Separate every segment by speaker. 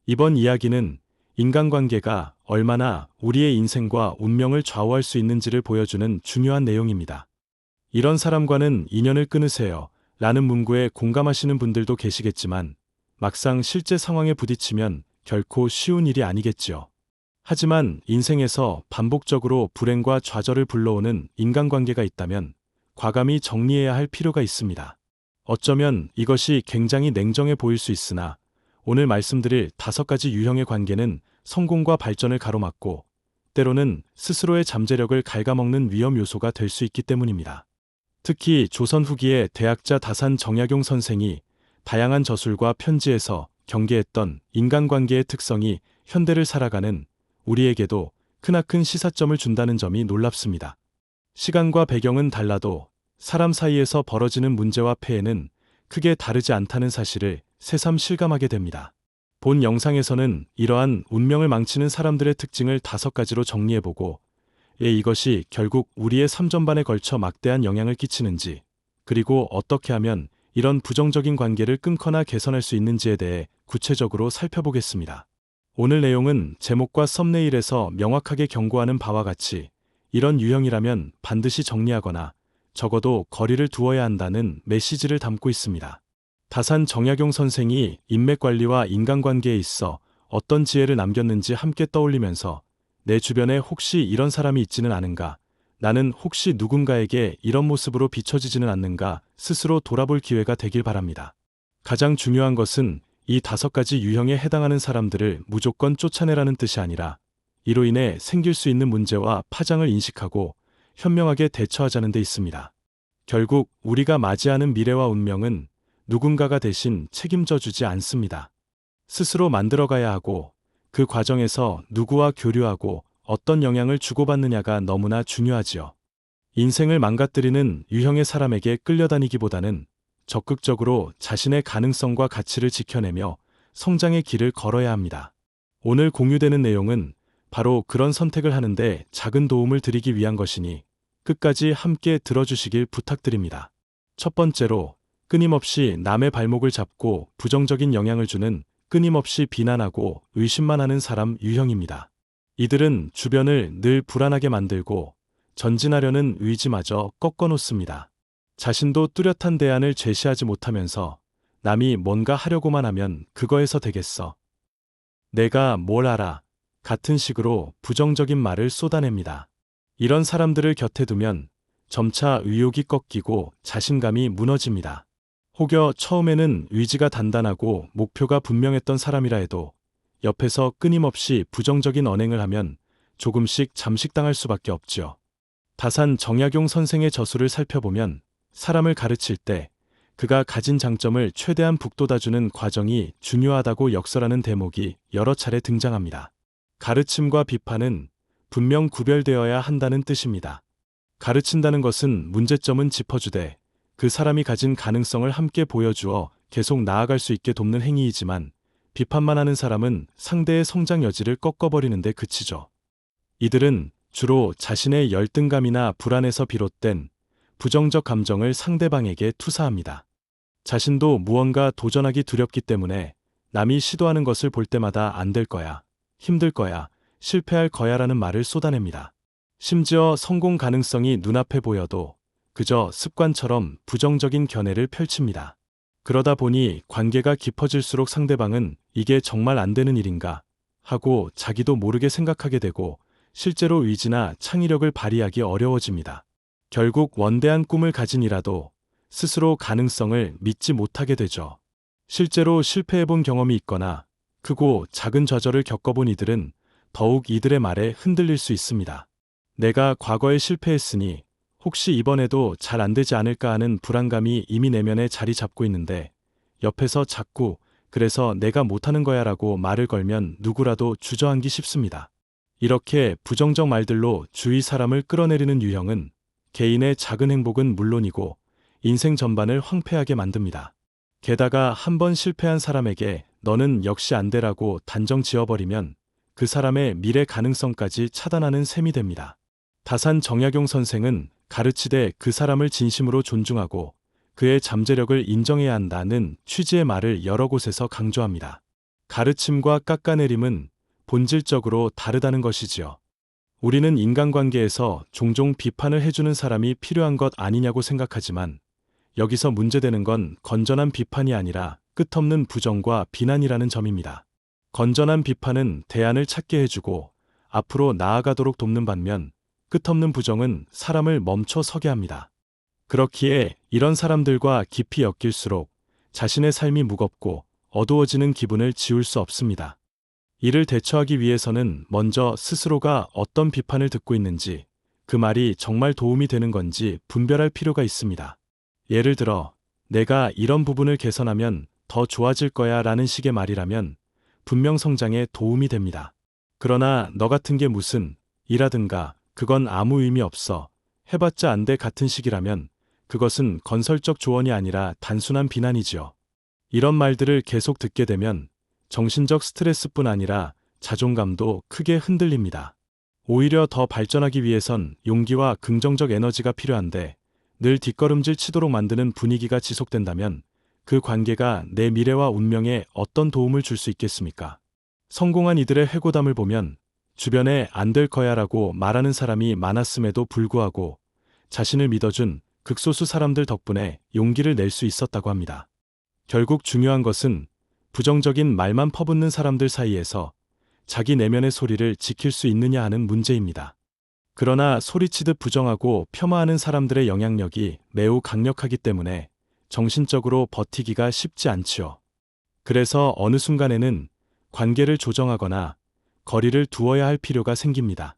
Speaker 1: 이번 이야기는 인간관계가 얼마나 우리의 인생과 운명을 좌우할 수 있는지를 보여주는 중요한 내용입니다. 이런 사람과는 인연을 끊으세요. 라는 문구에 공감하시는 분들도 계시겠지만 막상 실제 상황에 부딪히면 결코 쉬운 일이 아니겠지요. 하지만 인생에서 반복적으로 불행과 좌절을 불러오는 인간관계가 있다면 과감히 정리해야 할 필요가 있습니다. 어쩌면 이것이 굉장히 냉정해 보일 수 있으나 오늘 말씀드릴 5가지 유형의 관계는 성공과 발전을 가로막고 때로는 스스로의 잠재력을 갉아먹는 위험 요소가 될 수 있기 때문입니다. 특히 조선 후기의 대학자 다산 정약용 선생이 다양한 저술과 편지에서 경계했던 인간관계의 특성이 현대를 살아가는 우리에게도 크나큰 시사점을 준다는 점이 놀랍습니다. 시간과 배경은 달라도 사람 사이에서 벌어지는 문제와 폐해는 크게 다르지 않다는 사실을 새삼 실감하게 됩니다. 본 영상에서는 이러한 운명을 망치는 사람들의 특징을 5가지로 정리해보고 이것이 결국 우리의 삶 전반에 걸쳐 막대한 영향을 끼치는지, 그리고 어떻게 하면 이런 부정적인 관계를 끊거나 개선할 수 있는지에 대해 구체적으로 살펴보겠습니다. 오늘 내용은 제목과 썸네일에서 명확하게 경고하는 바와 같이 이런 유형이라면 반드시 정리하거나 적어도 거리를 두어야 한다는 메시지를 담고 있습니다. 다산 정약용 선생이 인맥관리와 인간관계에 있어 어떤 지혜를 남겼는지 함께 떠올리면서 내 주변에 혹시 이런 사람이 있지는 않은가, 나는 혹시 누군가에게 이런 모습으로 비춰지지는 않는가 스스로 돌아볼 기회가 되길 바랍니다. 가장 중요한 것은 이 5가지 유형에 해당하는 사람들을 무조건 쫓아내라는 뜻이 아니라 이로 인해 생길 수 있는 문제와 파장을 인식하고 현명하게 대처하자는 데 있습니다. 결국 우리가 맞이하는 미래와 운명은 누군가가 대신 책임져 주지 않습니다. 스스로 만들어가야 하고 그 과정에서 누구와 교류하고 어떤 영향을 주고받느냐가 너무나 중요하지요. 인생을 망가뜨리는 유형의 사람에게 끌려다니기보다는 적극적으로 자신의 가능성과 가치를 지켜내며 성장의 길을 걸어야 합니다. 오늘 공유되는 내용은 바로 그런 선택을 하는데 작은 도움을 드리기 위한 것이니 끝까지 함께 들어주시길 부탁드립니다. 첫 번째로, 끊임없이 남의 발목을 잡고 부정적인 영향을 주는 끊임없이 비난하고 의심만 하는 사람 유형입니다. 이들은 주변을 늘 불안하게 만들고 전진하려는 의지마저 꺾어놓습니다. 자신도 뚜렷한 대안을 제시하지 못하면서 남이 뭔가 하려고만 하면 그거에서 되겠어, 내가 뭘 알아 같은 식으로 부정적인 말을 쏟아냅니다. 이런 사람들을 곁에 두면 점차 의욕이 꺾이고 자신감이 무너집니다. 혹여 처음에는 의지가 단단하고 목표가 분명했던 사람이라 해도 옆에서 끊임없이 부정적인 언행을 하면 조금씩 잠식당할 수밖에 없지요. 다산 정약용 선생의 저술을 살펴보면 사람을 가르칠 때 그가 가진 장점을 최대한 북돋아주는 과정이 중요하다고 역설하는 대목이 여러 차례 등장합니다. 가르침과 비판은 분명 구별되어야 한다는 뜻입니다. 가르친다는 것은 문제점은 짚어주되 그 사람이 가진 가능성을 함께 보여주어 계속 나아갈 수 있게 돕는 행위이지만 비판만 하는 사람은 상대의 성장 여지를 꺾어버리는 데 그치죠. 이들은 주로 자신의 열등감이나 불안에서 비롯된 부정적 감정을 상대방에게 투사합니다. 자신도 무언가 도전하기 두렵기 때문에 남이 시도하는 것을 볼 때마다 안 될 거야, 힘들 거야, 실패할 거야라는 말을 쏟아냅니다. 심지어 성공 가능성이 눈앞에 보여도 그저 습관처럼 부정적인 견해를 펼칩니다. 그러다 보니 관계가 깊어질수록 상대방은 이게 정말 안 되는 일인가 하고 자기도 모르게 생각하게 되고 실제로 의지나 창의력을 발휘하기 어려워집니다. 결국 원대한 꿈을 가진이라도 스스로 가능성을 믿지 못하게 되죠. 실제로 실패해본 경험이 있거나 크고 작은 좌절을 겪어본 이들은 더욱 이들의 말에 흔들릴 수 있습니다. 내가 과거에 실패했으니 혹시 이번에도 잘 안 되지 않을까 하는 불안감이 이미 내면에 자리 잡고 있는데 옆에서 자꾸 그래서 내가 못하는 거야 라고 말을 걸면 누구라도 주저앉기 쉽습니다. 이렇게 부정적 말들로 주위 사람을 끌어내리는 유형은 개인의 작은 행복은 물론이고 인생 전반을 황폐하게 만듭니다. 게다가 한번 실패한 사람에게 너는 역시 안 되라고 단정 지어버리면 그 사람의 미래 가능성까지 차단하는 셈이 됩니다. 다산 정약용 선생은 가르치되 그 사람을 진심으로 존중하고 그의 잠재력을 인정해야 한다는 취지의 말을 여러 곳에서 강조합니다. 가르침과 깎아내림은 본질적으로 다르다는 것이지요. 우리는 인간관계에서 종종 비판을 해주는 사람이 필요한 것 아니냐고 생각하지만 여기서 문제되는 건 건전한 비판이 아니라 끝없는 부정과 비난이라는 점입니다. 건전한 비판은 대안을 찾게 해주고 앞으로 나아가도록 돕는 반면 끝없는 부정은 사람을 멈춰 서게 합니다. 그렇기에 이런 사람들과 깊이 엮일수록 자신의 삶이 무겁고 어두워지는 기분을 지울 수 없습니다. 이를 대처하기 위해서는 먼저 스스로가 어떤 비판을 듣고 있는지, 그 말이 정말 도움이 되는 건지 분별할 필요가 있습니다. 예를 들어, 내가 이런 부분을 개선하면 더 좋아질 거야 라는 식의 말이라면 분명 성장에 도움이 됩니다. 그러나 너 같은 게 무슨 이라든가 그건 아무 의미 없어 해봤자 안 돼 같은 식이라면 그것은 건설적 조언이 아니라 단순한 비난이지요. 이런 말들을 계속 듣게 되면 정신적 스트레스뿐 아니라 자존감도 크게 흔들립니다. 오히려 더 발전하기 위해선 용기와 긍정적 에너지가 필요한데 늘 뒷걸음질 치도록 만드는 분위기가 지속된다면 그 관계가 내 미래와 운명에 어떤 도움을 줄 수 있겠습니까? 성공한 이들의 회고담을 보면 주변에 안 될 거야 라고 말하는 사람이 많았음에도 불구하고 자신을 믿어준 극소수 사람들 덕분에 용기를 낼 수 있었다고 합니다. 결국 중요한 것은 부정적인 말만 퍼붓는 사람들 사이에서 자기 내면의 소리를 지킬 수 있느냐 하는 문제입니다. 그러나 소리치듯 부정하고 폄하하는 사람들의 영향력이 매우 강력하기 때문에 정신적으로 버티기가 쉽지 않지요. 그래서 어느 순간에는 관계를 조정하거나 거리를 두어야 할 필요가 생깁니다.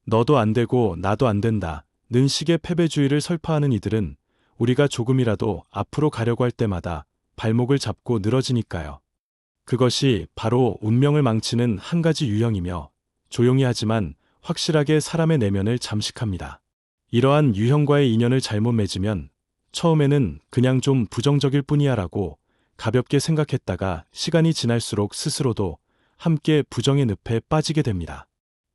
Speaker 1: 너도 안 되고 나도 안 된다 는 식의 패배주의를 설파하는 이들은 우리가 조금이라도 앞으로 가려고 할 때마다 발목을 잡고 늘어지니까요. 그것이 바로 운명을 망치는 한 가지 유형이며 조용히 하지만 확실하게 사람의 내면을 잠식합니다. 이러한 유형과의 인연을 잘못 맺으면 처음에는 그냥 좀 부정적일 뿐이야 라고 가볍게 생각했다가 시간이 지날수록 스스로도 함께 부정의 늪에 빠지게 됩니다.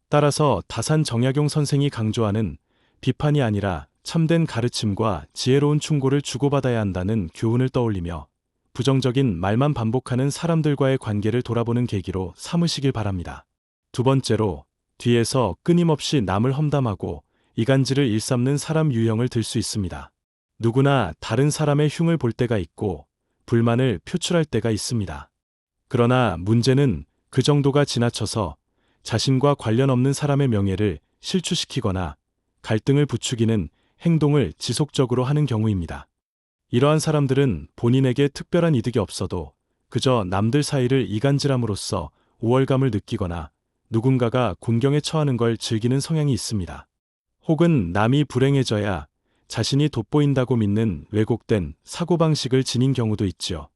Speaker 1: 따라서 다산 정약용 선생이 강조하는 비판이 아니라 참된 가르침과 지혜로운 충고를 주고받아야 한다는 교훈을 떠올리며 부정적인 말만 반복하는 사람들과의 관계를 돌아보는 계기로 삼으시길 바랍니다. 두 번째로, 뒤에서 끊임없이 남을 험담하고 이간질을 일삼는 사람 유형을 들 수 있습니다. 누구나 다른 사람의 흉을 볼 때가 있고 불만을 표출할 때가 있습니다. 그러나 문제는 그 정도가 지나쳐서 자신과 관련 없는 사람의 명예를 실추시키거나 갈등을 부추기는 행동을 지속적으로 하는 경우입니다. 이러한 사람들은 본인에게 특별한 이득이 없어도 그저 남들 사이를 이간질함으로써 우월감을 느끼거나 누군가가 곤경에 처하는 걸 즐기는 성향이 있습니다. 혹은 남이 불행해져야 자신이 돋보인다고 믿는 왜곡된 사고방식을 지닌 경우도 있지요.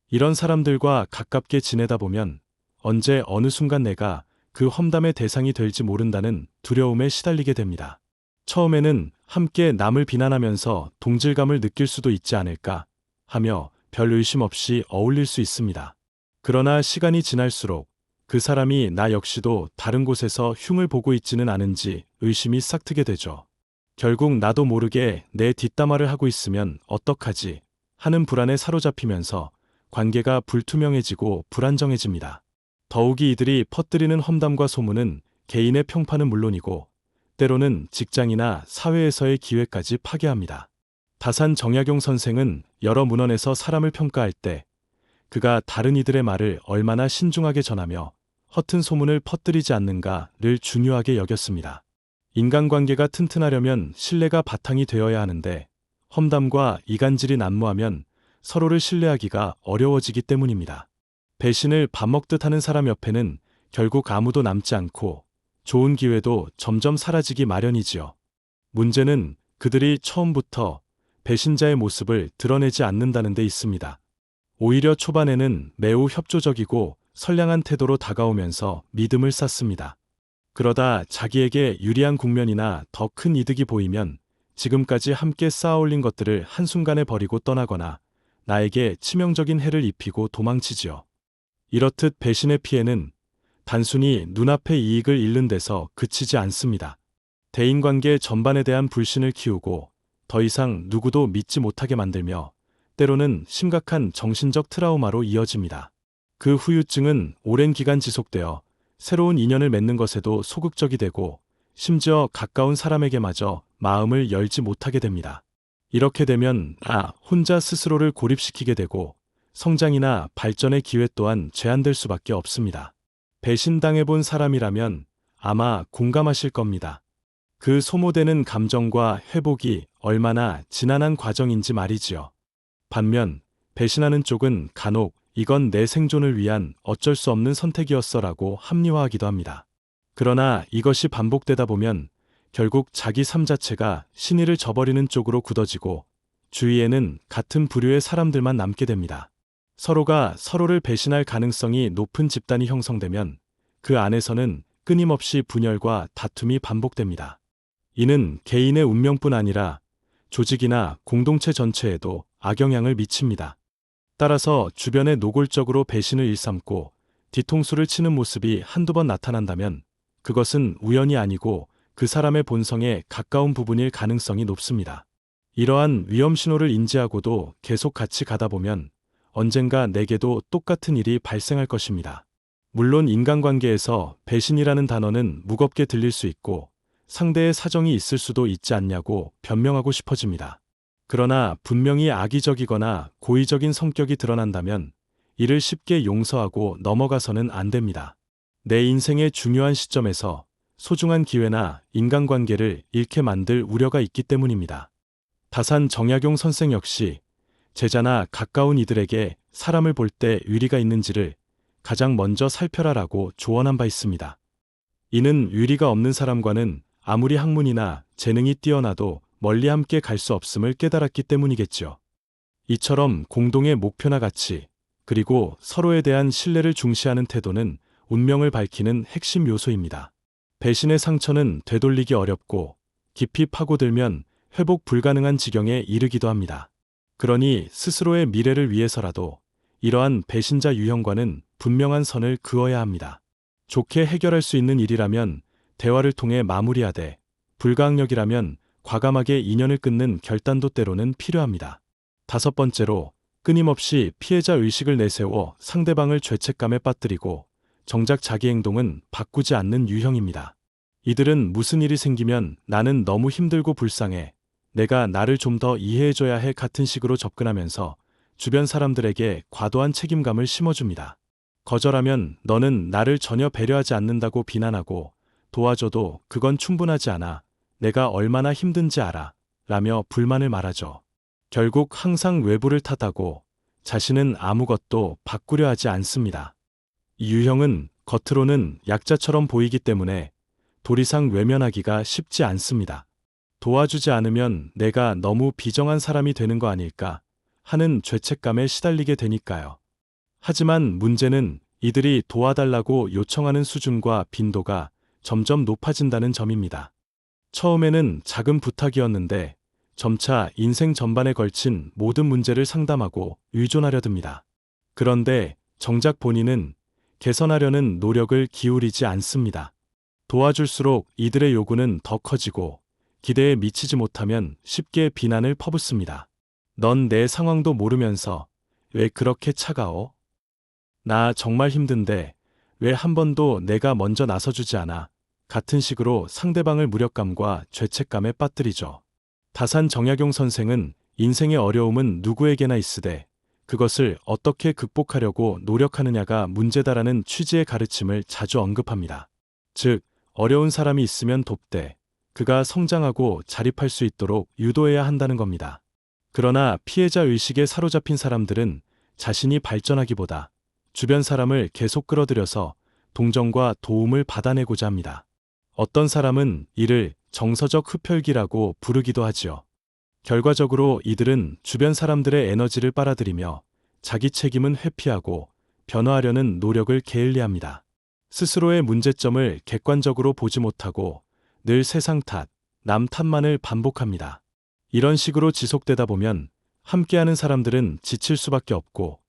Speaker 1: 이런 사람들과 가깝게 지내다 보면 언제 어느 순간 내가 그 험담의 대상이 될지 모른다는 두려움에 시달리게 됩니다. 처음에는 함께 남을 비난하면서 동질감을 느낄 수도 있지 않을까 하며 별 의심 없이 어울릴 수 있습니다. 그러나 시간이 지날수록 그 사람이 나 역시도 다른 곳에서 흉을 보고 있지는 않은지 의심이 싹트게 되죠. 결국 나도 모르게 내 뒷담화를 하고 있으면 어떡하지 하는 불안에 사로잡히면서 관계가 불투명해지고 불안정해집니다. 더욱이 이들이 퍼뜨리는 험담과 소문은 개인의 평판은 물론이고 때로는 직장이나 사회에서의 기회까지 파괴합니다. 다산 정약용 선생은 여러 문헌에서 사람을 평가할 때 그가 다른 이들의 말을 얼마나 신중하게 전하며 허튼 소문을 퍼뜨리지 않는가를 중요하게 여겼습니다. 인간관계가 튼튼하려면 신뢰가 바탕이 되어야 하는데 험담과 이간질이 난무하면 서로를 신뢰하기가 어려워지기 때문입니다. 배신을 밥 먹듯 하는 사람 옆에는 결국 아무도 남지 않고 좋은 기회도 점점 사라지기 마련이지요. 문제는 그들이 처음부터 배신자의 모습을 드러내지 않는다는 데 있습니다. 오히려 초반에는 매우 협조적이고 선량한 태도로 다가오면서 믿음을 쌓습니다. 그러다 자기에게 유리한 국면이나 더 큰 이득이 보이면 지금까지 함께 쌓아올린 것들을 한순간에 버리고 떠나거나 나에게 치명적인 해를 입히고 도망치지요. 이렇듯 배신의 피해는 단순히 눈앞의 이익을 잃는 데서 그치지 않습니다. 대인관계 전반에 대한 불신을 키우고 더 이상 누구도 믿지 못하게 만들며 때로는 심각한 정신적 트라우마로 이어집니다. 그 후유증은 오랜 기간 지속되어 새로운 인연을 맺는 것에도 소극적이 되고 심지어 가까운 사람에게마저 마음을 열지 못하게 됩니다. 이렇게 되면 혼자 스스로를 고립시키게 되고 성장이나 발전의 기회 또한 제한될 수밖에 없습니다. 배신당해본 사람이라면 아마 공감하실 겁니다. 그 소모되는 감정과 회복이 얼마나 지난한 과정인지 말이지요. 반면 배신하는 쪽은 간혹 이건 내 생존을 위한 어쩔 수 없는 선택이었어라고 합리화하기도 합니다. 그러나 이것이 반복되다 보면 결국 자기 삶 자체가 신의를 저버리는 쪽으로 굳어지고 주위에는 같은 부류의 사람들만 남게 됩니다. 서로가 서로를 배신할 가능성이 높은 집단이 형성되면 그 안에서는 끊임없이 분열과 다툼이 반복됩니다. 이는 개인의 운명뿐 아니라 조직이나 공동체 전체에도 악영향을 미칩니다. 따라서 주변에 노골적으로 배신을 일삼고 뒤통수를 치는 모습이 한두 번 나타난다면 그것은 우연이 아니고 그 사람의 본성에 가까운 부분일 가능성이 높습니다. 이러한 위험 신호를 인지하고도 계속 같이 가다 보면 언젠가 내게도 똑같은 일이 발생할 것입니다. 물론 인간관계에서 배신이라는 단어는 무겁게 들릴 수 있고 상대의 사정이 있을 수도 있지 않냐고 변명하고 싶어집니다. 그러나 분명히 악의적이거나 고의적인 성격이 드러난다면 이를 쉽게 용서하고 넘어가서는 안 됩니다. 내 인생의 중요한 시점에서 소중한 기회나 인간관계를 잃게 만들 우려가 있기 때문입니다. 다산 정약용 선생 역시 제자나 가까운 이들에게 사람을 볼 때 위리가 있는지를 가장 먼저 살펴라라고 조언한 바 있습니다. 이는 위리가 없는 사람과는 아무리 학문이나 재능이 뛰어나도 멀리 함께 갈 수 없음을 깨달았기 때문이겠죠. 이처럼 공동의 목표나 가치, 그리고 서로에 대한 신뢰를 중시하는 태도는 운명을 밝히는 핵심 요소입니다. 배신의 상처는 되돌리기 어렵고 깊이 파고들면 회복 불가능한 지경에 이르기도 합니다. 그러니 스스로의 미래를 위해서라도 이러한 배신자 유형과는 분명한 선을 그어야 합니다. 좋게 해결할 수 있는 일이라면 대화를 통해 마무리하되 불가항력이라면 과감하게 인연을 끊는 결단도 때로는 필요합니다. 다섯 번째로 끊임없이 피해자 의식을 내세워 상대방을 죄책감에 빠뜨리고 정작 자기 행동은 바꾸지 않는 유형입니다. 이들은 무슨 일이 생기면 나는 너무 힘들고 불쌍해, 내가 나를 좀 더 이해해줘야 해 같은 식으로 접근하면서 주변 사람들에게 과도한 책임감을 심어줍니다. 거절하면 너는 나를 전혀 배려하지 않는다고 비난하고 도와줘도 그건 충분하지 않아, 내가 얼마나 힘든지 알아 라며 불만을 말하죠. 결국 항상 외부를 탓하고 자신은 아무것도 바꾸려 하지 않습니다. 이 유형은 겉으로는 약자처럼 보이기 때문에 도리상 외면하기가 쉽지 않습니다. 도와주지 않으면 내가 너무 비정한 사람이 되는 거 아닐까 하는 죄책감에 시달리게 되니까요. 하지만 문제는 이들이 도와달라고 요청하는 수준과 빈도가 점점 높아진다는 점입니다. 처음에는 작은 부탁이었는데 점차 인생 전반에 걸친 모든 문제를 상담하고 의존하려 듭니다. 그런데 정작 본인은 개선하려는 노력을 기울이지 않습니다. 도와줄수록 이들의 요구는 더 커지고 기대에 미치지 못하면 쉽게 비난을 퍼붓습니다. 넌 내 상황도 모르면서 왜 그렇게 차가워? 나 정말 힘든데 왜 한 번도 내가 먼저 나서주지 않아? 같은 식으로 상대방을 무력감과 죄책감에 빠뜨리죠. 다산 정약용 선생은 인생의 어려움은 누구에게나 있으되 그것을 어떻게 극복하려고 노력하느냐가 문제다라는 취지의 가르침을 자주 언급합니다. 즉, 어려운 사람이 있으면 돕되 그가 성장하고 자립할 수 있도록 유도해야 한다는 겁니다. 그러나 피해자 의식에 사로잡힌 사람들은 자신이 발전하기보다 주변 사람을 계속 끌어들여서 동정과 도움을 받아내고자 합니다. 어떤 사람은 이를 정서적 흡혈귀라고 부르기도 하지요. 결과적으로 이들은 주변 사람들의 에너지를 빨아들이며 자기 책임은 회피하고 변화하려는 노력을 게을리합니다. 스스로의 문제점을 객관적으로 보지 못하고 늘 세상 탓, 남 탓만을 반복합니다. 이런 식으로 지속되다 보면 함께하는 사람들은 지칠 수밖에 없고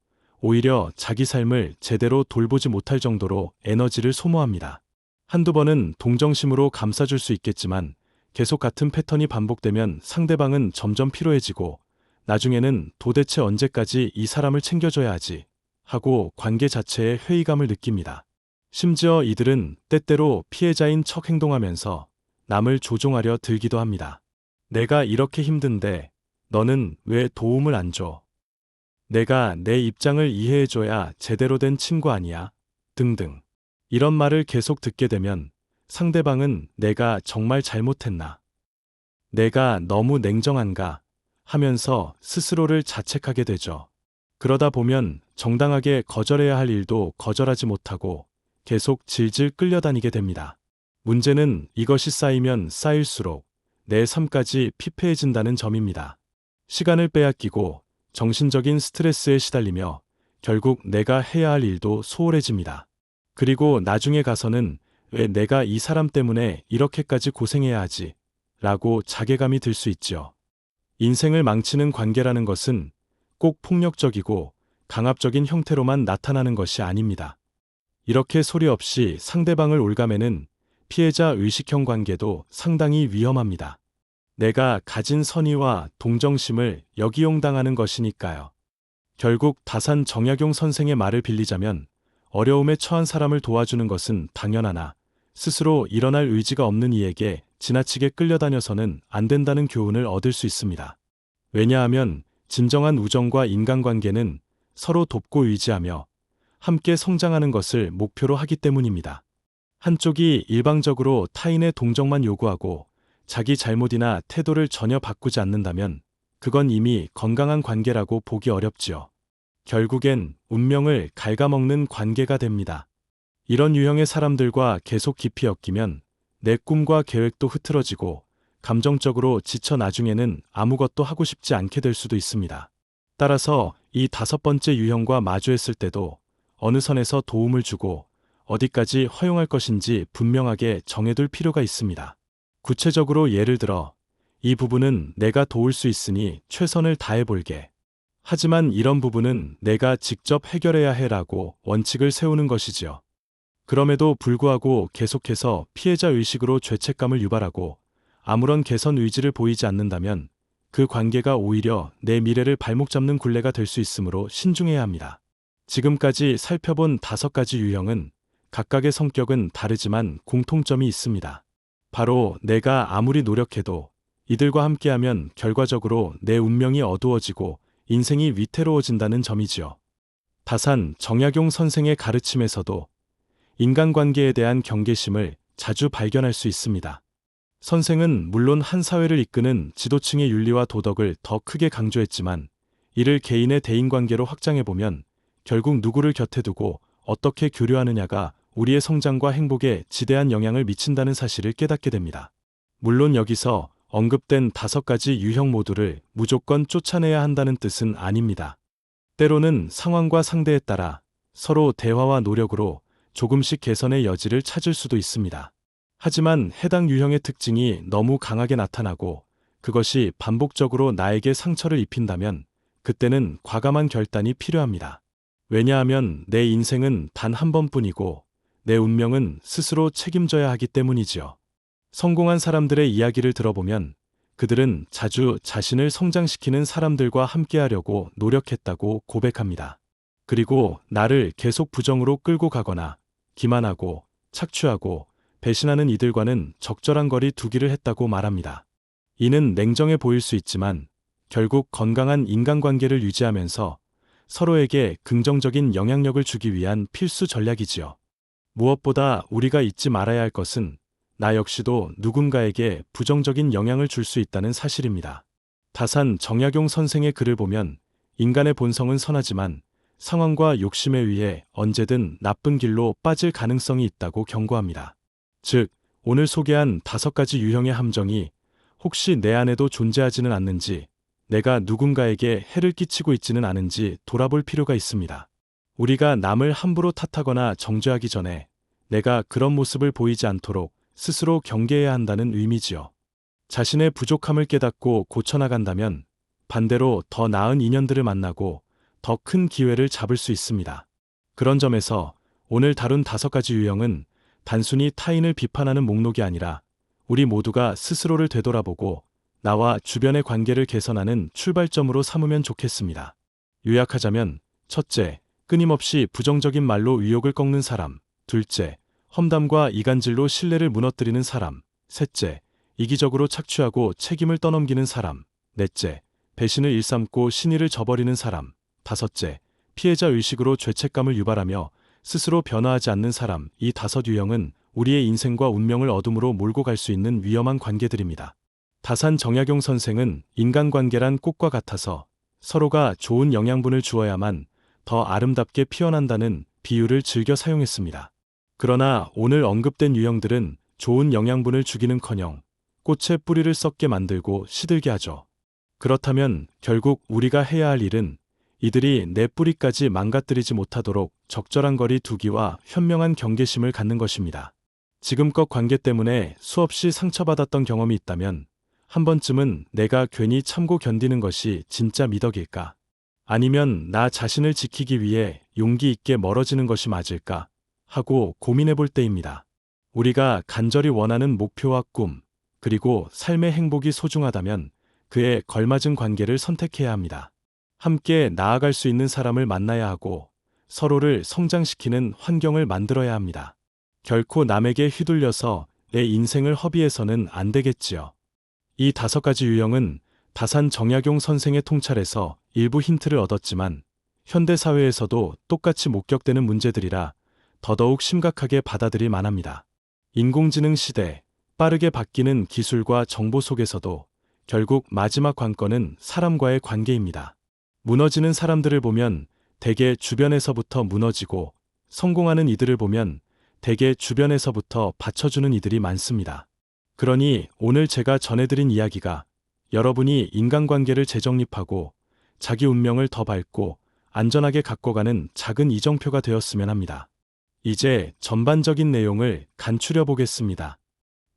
Speaker 1: 오히려 자기 삶을 제대로 돌보지 못할 정도로 에너지를 소모합니다. 한두 번은 동정심으로 감싸줄 수 있겠지만 계속 같은 패턴이 반복되면 상대방은 점점 피로해지고 나중에는 도대체 언제까지 이 사람을 챙겨줘야 하지 하고 관계 자체에 회의감을 느낍니다. 심지어 이들은 때때로 피해자인 척 행동하면서 남을 조종하려 들기도 합니다. 내가 이렇게 힘든데 너는 왜 도움을 안 줘? 내가 내 입장을 이해해줘야 제대로 된 친구 아니야? 등등. 이런 말을 계속 듣게 되면 상대방은 내가 정말 잘못했나? 내가 너무 냉정한가? 하면서 스스로를 자책하게 되죠. 그러다 보면 정당하게 거절해야 할 일도 거절하지 못하고 계속 질질 끌려다니게 됩니다. 문제는 이것이 쌓이면 쌓일수록 내 삶까지 피폐해진다는 점입니다. 시간을 빼앗기고 정신적인 스트레스에 시달리며 결국 내가 해야 할 일도 소홀해집니다. 그리고 나중에 가서는 왜 내가 이 사람 때문에 이렇게까지 고생해야 하지? 라고 자괴감이 들 수 있죠. 인생을 망치는 관계라는 것은 꼭 폭력적이고 강압적인 형태로만 나타나는 것이 아닙니다. 이렇게 소리 없이 상대방을 옭아매는 피해자 의식형 관계도 상당히 위험합니다. 내가 가진 선의와 동정심을 역이용당하는 것이니까요. 결국 다산 정약용 선생의 말을 빌리자면 어려움에 처한 사람을 도와주는 것은 당연하나 스스로 일어날 의지가 없는 이에게 지나치게 끌려다녀서는 안 된다는 교훈을 얻을 수 있습니다. 왜냐하면 진정한 우정과 인간관계는 서로 돕고 의지하며 함께 성장하는 것을 목표로 하기 때문입니다. 한쪽이 일방적으로 타인의 동정만 요구하고 자기 잘못이나 태도를 전혀 바꾸지 않는다면 그건 이미 건강한 관계라고 보기 어렵지요. 결국엔 운명을 갉아먹는 관계가 됩니다. 이런 유형의 사람들과 계속 깊이 엮이면 내 꿈과 계획도 흐트러지고 감정적으로 지쳐 나중에는 아무것도 하고 싶지 않게 될 수도 있습니다. 따라서 이 5번째 유형과 마주했을 때도 어느 선에서 도움을 주고 어디까지 허용할 것인지 분명하게 정해둘 필요가 있습니다. 구체적으로 예를 들어 이 부분은 내가 도울 수 있으니 최선을 다해볼게. 하지만 이런 부분은 내가 직접 해결해야 해라고 원칙을 세우는 것이지요. 그럼에도 불구하고 계속해서 피해자 의식으로 죄책감을 유발하고 아무런 개선 의지를 보이지 않는다면 그 관계가 오히려 내 미래를 발목 잡는 굴레가 될 수 있으므로 신중해야 합니다. 지금까지 살펴본 5가지 유형은 각각의 성격은 다르지만 공통점이 있습니다. 바로 내가 아무리 노력해도 이들과 함께하면 결과적으로 내 운명이 어두워지고 인생이 위태로워진다는 점이지요. 다산 정약용 선생의 가르침에서도 인간관계에 대한 경계심을 자주 발견할 수 있습니다. 선생은 물론 한 사회를 이끄는 지도층의 윤리와 도덕을 더 크게 강조했지만 이를 개인의 대인관계로 확장해보면 결국 누구를 곁에 두고 어떻게 교류하느냐가 우리의 성장과 행복에 지대한 영향을 미친다는 사실을 깨닫게 됩니다. 물론 여기서 언급된 5가지 유형 모두를 무조건 쫓아내야 한다는 뜻은 아닙니다. 때로는 상황과 상대에 따라 서로 대화와 노력으로 조금씩 개선의 여지를 찾을 수도 있습니다. 하지만 해당 유형의 특징이 너무 강하게 나타나고 그것이 반복적으로 나에게 상처를 입힌다면 그때는 과감한 결단이 필요합니다. 왜냐하면 내 인생은 단 한 번뿐이고 내 운명은 스스로 책임져야 하기 때문이지요. 성공한 사람들의 이야기를 들어보면 그들은 자주 자신을 성장시키는 사람들과 함께하려고 노력했다고 고백합니다. 그리고 나를 계속 부정으로 끌고 가거나 기만하고 착취하고 배신하는 이들과는 적절한 거리 두기를 했다고 말합니다. 이는 냉정해 보일 수 있지만 결국 건강한 인간관계를 유지하면서 서로에게 긍정적인 영향력을 주기 위한 필수 전략이지요. 무엇보다 우리가 잊지 말아야 할 것은 나 역시도 누군가에게 부정적인 영향을 줄 수 있다는 사실입니다. 다산 정약용 선생의 글을 보면 인간의 본성은 선하지만 상황과 욕심에 의해 언제든 나쁜 길로 빠질 가능성이 있다고 경고합니다. 즉, 오늘 소개한 5가지 유형의 함정이 혹시 내 안에도 존재하지는 않는지, 내가 누군가에게 해를 끼치고 있지는 않은지 돌아볼 필요가 있습니다. 우리가 남을 함부로 탓하거나 정죄하기 전에 내가 그런 모습을 보이지 않도록 스스로 경계해야 한다는 의미지요. 자신의 부족함을 깨닫고 고쳐나간다면 반대로 더 나은 인연들을 만나고 더 큰 기회를 잡을 수 있습니다. 그런 점에서 오늘 다룬 5가지 유형은 단순히 타인을 비판하는 목록이 아니라 우리 모두가 스스로를 되돌아보고 나와 주변의 관계를 개선하는 출발점으로 삼으면 좋겠습니다. 요약하자면 첫째, 끊임없이 부정적인 말로 의욕을 꺾는 사람. 둘째, 험담과 이간질로 신뢰를 무너뜨리는 사람. 셋째, 이기적으로 착취하고 책임을 떠넘기는 사람. 넷째, 배신을 일삼고 신의를 저버리는 사람. 다섯째, 피해자 의식으로 죄책감을 유발하며 스스로 변화하지 않는 사람. 이 다섯 유형은 우리의 인생과 운명을 어둠으로 몰고 갈 수 있는 위험한 관계들입니다. 다산 정약용 선생은 인간관계란 꽃과 같아서 서로가 좋은 영양분을 주어야만 더 아름답게 피어난다는 비유를 즐겨 사용했습니다. 그러나 오늘 언급된 유형들은 좋은 영양분을 주기는커녕 꽃의 뿌리를 썩게 만들고 시들게 하죠. 그렇다면 결국 우리가 해야 할 일은 이들이 내 뿌리까지 망가뜨리지 못하도록 적절한 거리 두기와 현명한 경계심을 갖는 것입니다. 지금껏 관계 때문에 수없이 상처받았던 경험이 있다면 한 번쯤은 내가 괜히 참고 견디는 것이 진짜 미덕일까? 아니면 나 자신을 지키기 위해 용기 있게 멀어지는 것이 맞을까? 하고 고민해 볼 때입니다. 우리가 간절히 원하는 목표와 꿈, 그리고 삶의 행복이 소중하다면 그에 걸맞은 관계를 선택해야 합니다. 함께 나아갈 수 있는 사람을 만나야 하고 서로를 성장시키는 환경을 만들어야 합니다. 결코 남에게 휘둘려서 내 인생을 허비해서는 안 되겠지요. 이 다섯 가지 유형은 다산 정약용 선생의 통찰에서 일부 힌트를 얻었지만 현대사회에서도 똑같이 목격되는 문제들이라 더더욱 심각하게 받아들일 만합니다. 인공지능 시대, 빠르게 바뀌는 기술과 정보 속에서도 결국 마지막 관건은 사람과의 관계입니다. 무너지는 사람들을 보면 대개 주변에서부터 무너지고 성공하는 이들을 보면 대개 주변에서부터 받쳐주는 이들이 많습니다. 그러니 오늘 제가 전해드린 이야기가 여러분이 인간관계를 재정립하고 자기 운명을 더 밝고 안전하게 가꿔가는 작은 이정표가 되었으면 합니다. 이제 전반적인 내용을 간추려 보겠습니다.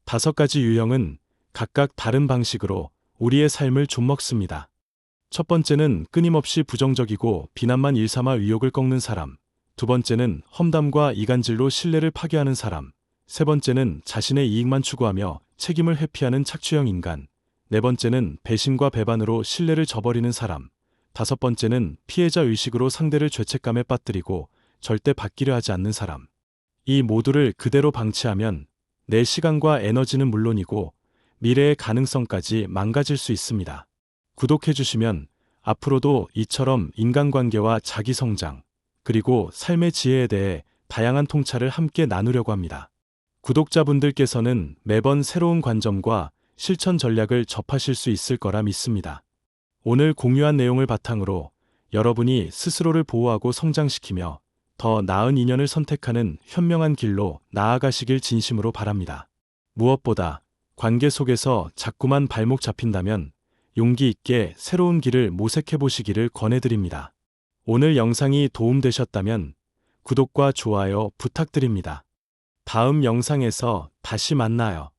Speaker 1: 다섯 가지 유형은 각각 다른 방식으로 우리의 삶을 좀먹습니다. 첫 번째는 끊임없이 부정적이고 비난만 일삼아 의욕을 꺾는 사람. 두 번째는 험담과 이간질로 신뢰를 파괴하는 사람. 세 번째는 자신의 이익만 추구하며 책임을 회피하는 착취형 인간. 네 번째는 배신과 배반으로 신뢰를 저버리는 사람. 다섯 번째는 피해자 의식으로 상대를 죄책감에 빠뜨리고 절대 바뀌려 하지 않는 사람. 이 모두를 그대로 방치하면 내 시간과 에너지는 물론이고 미래의 가능성까지 망가질 수 있습니다. 구독해주시면 앞으로도 이처럼 인간관계와 자기성장, 그리고 삶의 지혜에 대해 다양한 통찰을 함께 나누려고 합니다. 구독자분들께서는 매번 새로운 관점과 실천 전략을 접하실 수 있을 거라 믿습니다. 오늘 공유한 내용을 바탕으로 여러분이 스스로를 보호하고 성장시키며 더 나은 인연을 선택하는 현명한 길로 나아가시길 진심으로 바랍니다. 무엇보다 관계 속에서 자꾸만 발목 잡힌다면 용기 있게 새로운 길을 모색해 보시기를 권해드립니다. 오늘 영상이 도움되셨다면 구독과 좋아요 부탁드립니다. 다음 영상에서 다시 만나요.